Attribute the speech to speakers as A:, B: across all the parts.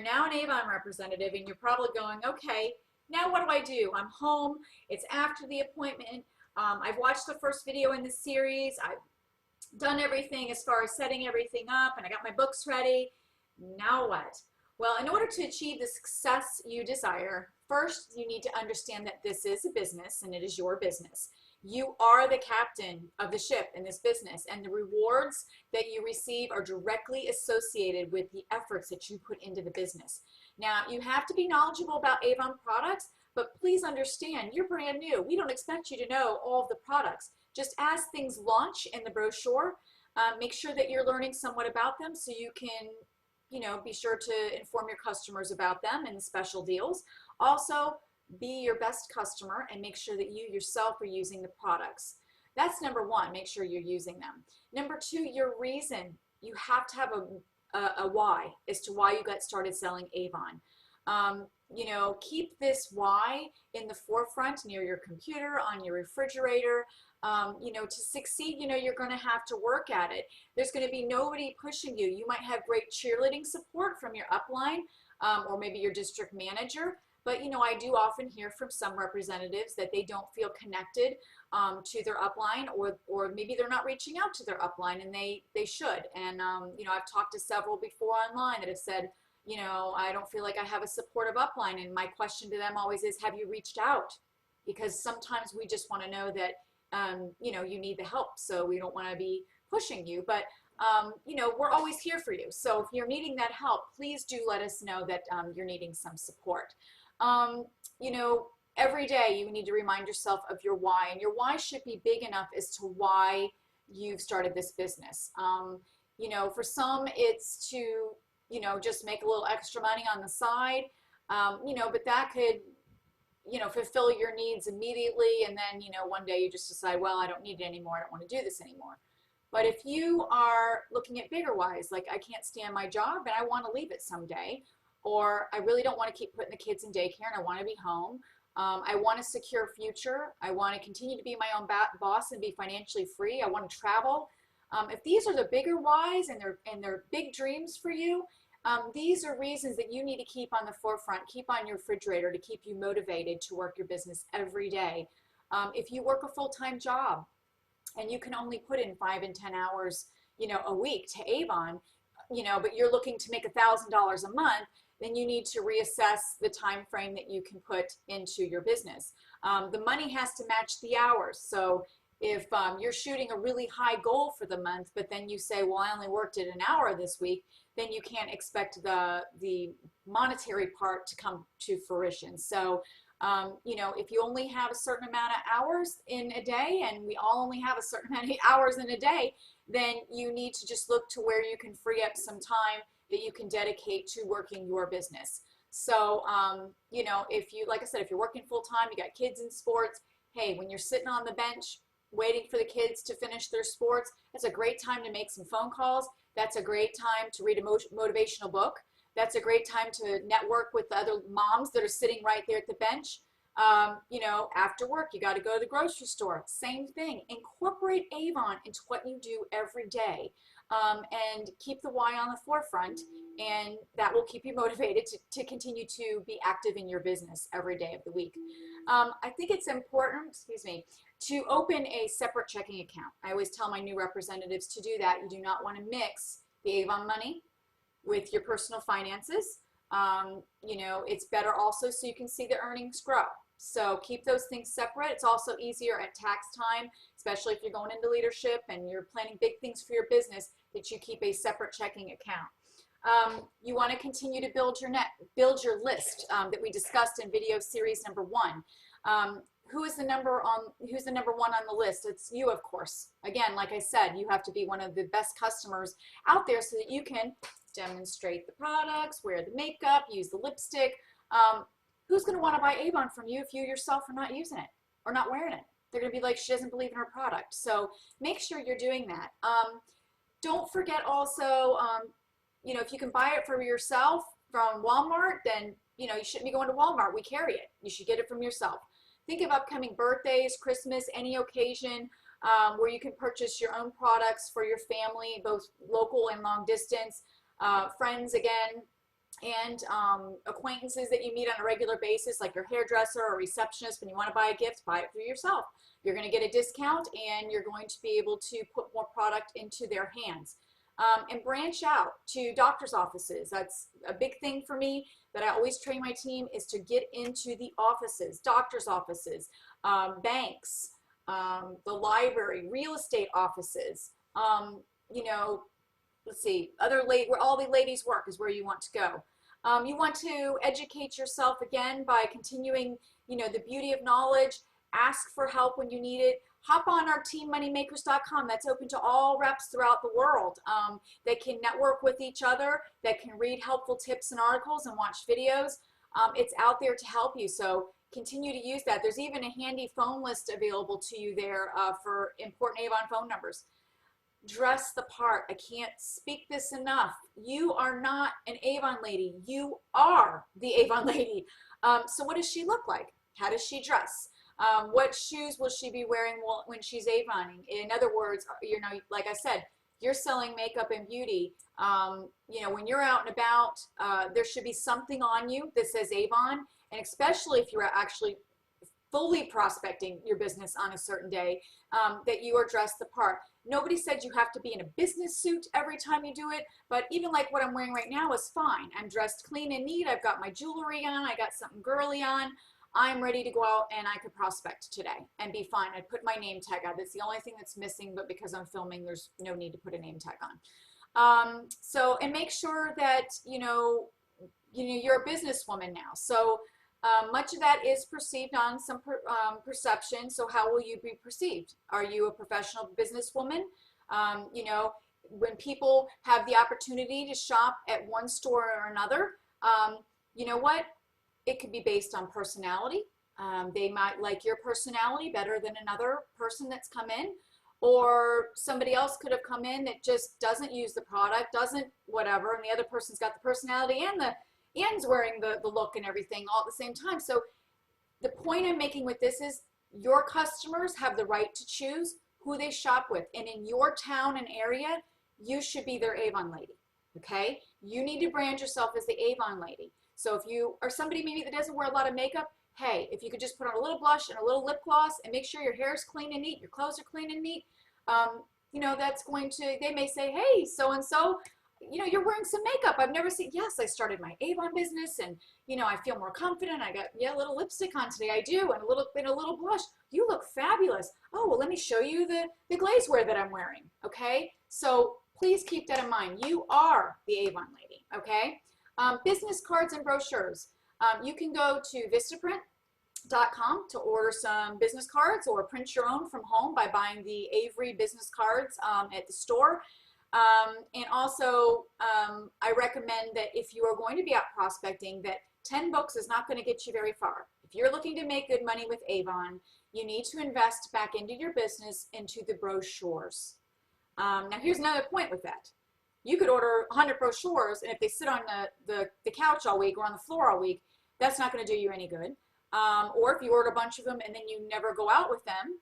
A: now an Avon representative and you're probably going, okay, now what do? I'm home. It's after the appointment. I've watched the first video in the series. I've done everything as far as setting everything up and I got my books ready. Now what? Well, in order to achieve the success you desire, first you need to understand that this is a business and it is your business. You are the captain of the ship in this business, and the rewards that you receive are directly associated with the efforts that you put into the business. Now, you have to be knowledgeable about Avon products, but please understand, you're brand new. We don't expect you to know all of the products. Just as things launch in the brochure, make sure that you're learning somewhat about them so you can, be sure to inform your customers about them and special deals. Also, be your best customer and make sure that you yourself are using the products. That's number one, make sure you're using them. Number two, your reason. You have to have a why as to why you got started selling Avon. Keep this why in the forefront near your computer, on your refrigerator. To succeed, you're going to have to work at it. There's going to be nobody pushing you. You might have great cheerleading support from your upline or maybe your district manager. But, I do often hear from some representatives that they don't feel connected to their upline, or maybe they're not reaching out to their upline, and they should. And, I've talked to several before online that have said, I don't feel like I have a supportive upline. And my question to them always is, have you reached out? Because sometimes we just want to know that, you need the help. So we don't want to be pushing you. But, we're always here for you. So if you're needing that help, please do let us know that you're needing some support. Every day you need to remind yourself of your why, and your why should be big enough as to why you've started this business. For some it's to, just make a little extra money on the side, but that could, fulfill your needs immediately, and then, one day you just decide, well, I don't need it anymore, I don't want to do this anymore. But if you are looking at bigger whys, like I can't stand my job and I want to leave it someday, or I really don't want to keep putting the kids in daycare and I want to be home. I want a secure future. I want to continue to be my own boss and be financially free. I want to travel. If these are the bigger whys and they're big dreams for you, these are reasons that you need to keep on the forefront, keep on your refrigerator to keep you motivated to work your business every day. If you work a full-time job and you can only put in 5 and 10 hours, a week to Avon, but you're looking to make $1,000 a month, then you need to reassess the time frame that you can put into your business. The money has to match the hours. So if you're shooting a really high goal for the month, but then you say, well, I only worked it an hour this week, then you can't expect the monetary part to come to fruition. So, if you only have a certain amount of hours in a day, and we all only have a certain amount of hours in a day, then you need to just look to where you can free up some time that you can dedicate to working your business. So, if you, like I said, if you're working full time, you got kids in sports, hey, when you're sitting on the bench waiting for the kids to finish their sports, that's a great time to make some phone calls. That's a great time to read a motivational book. That's a great time to network with the other moms that are sitting right there at the bench. After work, you got to go to the grocery store. Same thing. Incorporate Avon into what you do every day, and keep the why on the forefront, and that will keep you motivated to continue to be active in your business every day of the week. I think it's important, to open a separate checking account. I always tell my new representatives to do that. You do not want to mix the Avon money with your personal finances. It's better also so you can see the earnings grow. So keep those things separate. It's also easier at tax time, especially if you're going into leadership and you're planning big things for your business, that you keep a separate checking account. You want to continue to build your list that we discussed in video series number 1. Who's the number 1 on the list? It's you, of course. Again, like I said, you have to be one of the best customers out there so that you can demonstrate the products, wear the makeup, use the lipstick. Who's going to want to buy Avon from you if you yourself are not using it or not wearing it? They're going to be like, she doesn't believe in her product. So make sure you're doing that. Don't forget also, if you can buy it for yourself from Walmart, then, you shouldn't be going to Walmart. We carry it. You should get it from yourself. Think of upcoming birthdays, Christmas, any occasion where you can purchase your own products for your family, both local and long distance. Friends, again, and acquaintances that you meet on a regular basis, like your hairdresser or receptionist. When you want to buy a gift, buy it for yourself. You're going to get a discount, and you're going to be able to put more product into their hands. And branch out to doctor's offices. That's a big thing for me that I always train my team, is to get into the offices, doctor's offices, banks, the library, real estate offices, you know, let's see, where all the ladies work is where you want to go. You want to educate yourself again by continuing, the beauty of knowledge. Ask for help when you need it. Hop on our teammoneymakers.com. That's open to all reps throughout the world. They can network with each other. They can read helpful tips and articles and watch videos. It's out there to help you. So continue to use that. There's even a handy phone list available to you there for important Avon phone numbers. Dress the part. I can't speak this enough. You are not an Avon lady. You are the Avon lady. So what does she look like? How does she dress? What shoes will she be wearing when she's Avoning? In other words, like I said, you're selling makeup and beauty. When you're out and about, there should be something on you that says Avon, and especially if you're actually fully prospecting your business on a certain day, that you are dressed the part. Nobody said you have to be in a business suit every time you do it, but even like what I'm wearing right now is fine. I'm dressed clean and neat. I've got my jewelry on. I got something girly on. I'm ready to go out and I could prospect today and be fine. I'd put my name tag on. That's the only thing that's missing, but because I'm filming, there's no need to put a name tag on. And make sure that, you're a businesswoman now. So much of that is perceived on some perception. So how will you be perceived? Are you a professional businesswoman? When people have the opportunity to shop at one store or another, you know what? It could be based on personality. They might like your personality better than another person that's come in, or somebody else could have come in that just doesn't use the product, doesn't whatever, and the other person's got the personality and's wearing the look and everything all at the same time. So the point I'm making with this is your customers have the right to choose who they shop with, and in your town and area, you should be their Avon lady. Okay? You need to brand yourself as the Avon lady. So if you are somebody maybe that doesn't wear a lot of makeup, hey, if you could just put on a little blush and a little lip gloss and make sure your hair is clean and neat, your clothes are clean and neat, that's going to, they may say, hey, so-and-so, you're wearing some makeup. I've never seen, yes, I started my Avon business and, I feel more confident. I got, a little lipstick on today. I do, and a little blush. You look fabulous. Oh, well, let me show you the glazewear that I'm wearing, okay? So please keep that in mind. You are the Avon lady, okay? Business cards and brochures. You can go to vistaprint.com to order some business cards or print your own from home by buying the Avery business cards at the store. And also, I recommend that if you are going to be out prospecting, that 10 books is not going to get you very far. If you're looking to make good money with Avon, you need to invest back into your business, into the brochures. Now, here's another point with that. You could order 100 brochures, and if they sit on the couch all week or on the floor all week, that's not going to do you any good. Or if you order a bunch of them and then you never go out with them,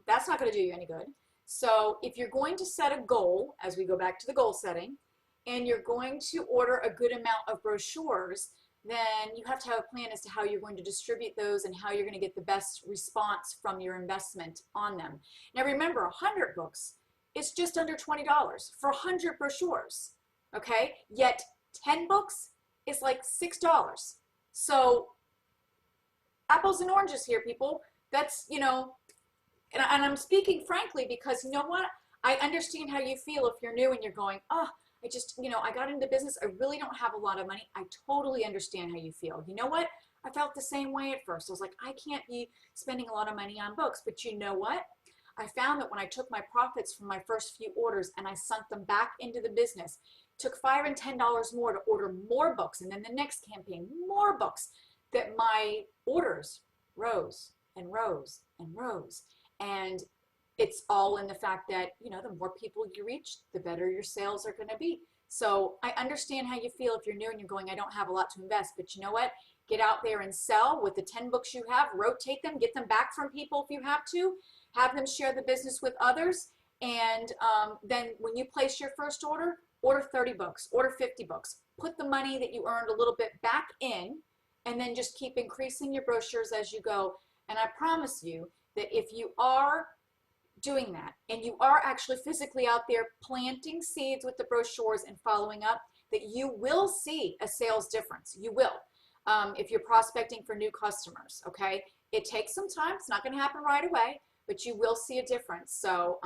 A: that's not going to do you any good. So if you're going to set a goal, as we go back to the goal setting, and you're going to order a good amount of brochures, then you have to have a plan as to how you're going to distribute those and how you're going to get the best response from your investment on them. Now remember, 100 books, it's just under $20 for 100 brochures, okay? Yet 10 books is like $6. So apples and oranges here, people. That's, and I'm speaking frankly because you know what? I understand how you feel if you're new and you're going, oh, I just, I got into business. I really don't have a lot of money. I totally understand how you feel. You know what? I felt the same way at first. I was like, I can't be spending a lot of money on books. But you know what? I found that when I took my profits from my first few orders and I sunk them back into the business, it took $5 and $10 more to order more books. And then the next campaign, more books, that my orders rose and rose and rose. And it's all in the fact that, the more people you reach, the better your sales are going to be. So I understand how you feel if you're new and you're going, I don't have a lot to invest. But you know what? Get out there and sell with the 10 books you have, rotate them, get them back from people if you have to, have them share the business with others. And then when you place your first order, order 30 books, order 50 books, put the money that you earned a little bit back in, and then just keep increasing your brochures as you go. And I promise you that if you are doing that and you are actually physically out there planting seeds with the brochures and following up, that you will see a sales difference. You will. If you're prospecting for new customers, okay? It takes some time. It's not going to happen right away, but you will see a difference. So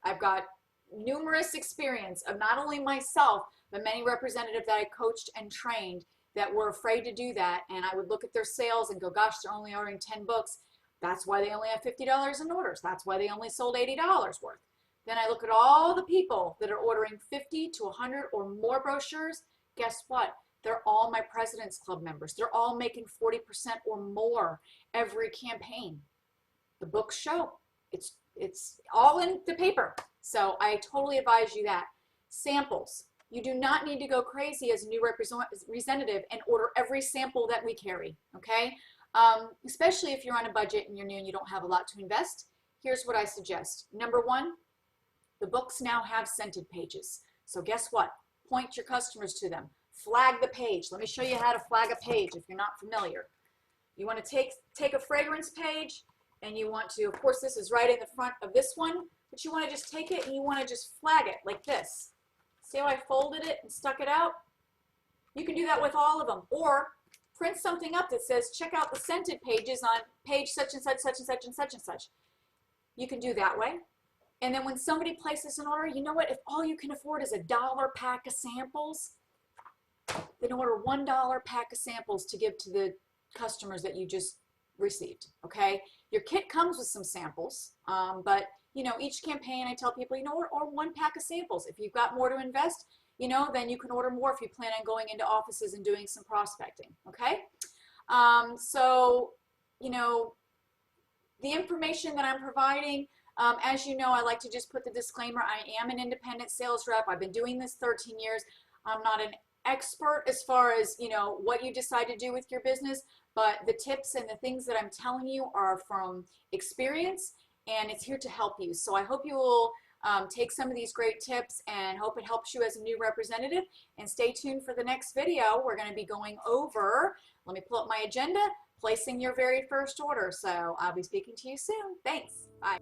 A: I've got numerous experience of not only myself, but many representatives that I coached and trained that were afraid to do that. And I would look at their sales and go, gosh, they're only ordering 10 books. That's why they only have $50 in orders. That's why they only sold $80 worth. Then I look at all the people that are ordering 50 to 100 or more brochures. Guess what? They're all my President's Club members. They're all making 40% or more every campaign. The books show. It's all in the paper. So I totally advise you that. Samples. You do not need to go crazy as a new representative and order every sample that we carry, okay? Especially if you're on a budget and you're new and you don't have a lot to invest. Here's what I suggest. Number one, the books now have scented pages. So guess what? Point your customers to them. Flag the page. Let me show you how to flag a page if you're not familiar. You want to take a fragrance page, and you want to, of course, this is right in the front of this one, but you want to just take it and you want to just flag it like this. See how I folded it and stuck it out? You can do that with all of them. Or print something up that says, check out the scented pages on page such and such, such and such, and such and such. You can do that way. And then when somebody places an order, you know what? If all you can afford is $1 pack of samples, then order $1 pack of samples to give to the customers that you just received, okay? Your kit comes with some samples, but you know, each campaign I tell people, you know, or 1 pack of samples. If you've got more to invest, you know, then you can order more if you plan on going into offices and doing some prospecting, okay? So, you know, the information that I'm providing, as you know, I like to just put the disclaimer, I am an independent sales rep. I've been doing this 13 years. I'm not an expert as far as, you know, what you decide to do with your business, but the tips and the things that I'm telling you are from experience, and it's here to help you. So I hope you will take some of these great tips and hope it helps you as a new representative. And stay tuned for the next video. We're going to be going over, let me pull up my agenda, placing your very first order. So I'll be speaking to you soon. Thanks. Bye.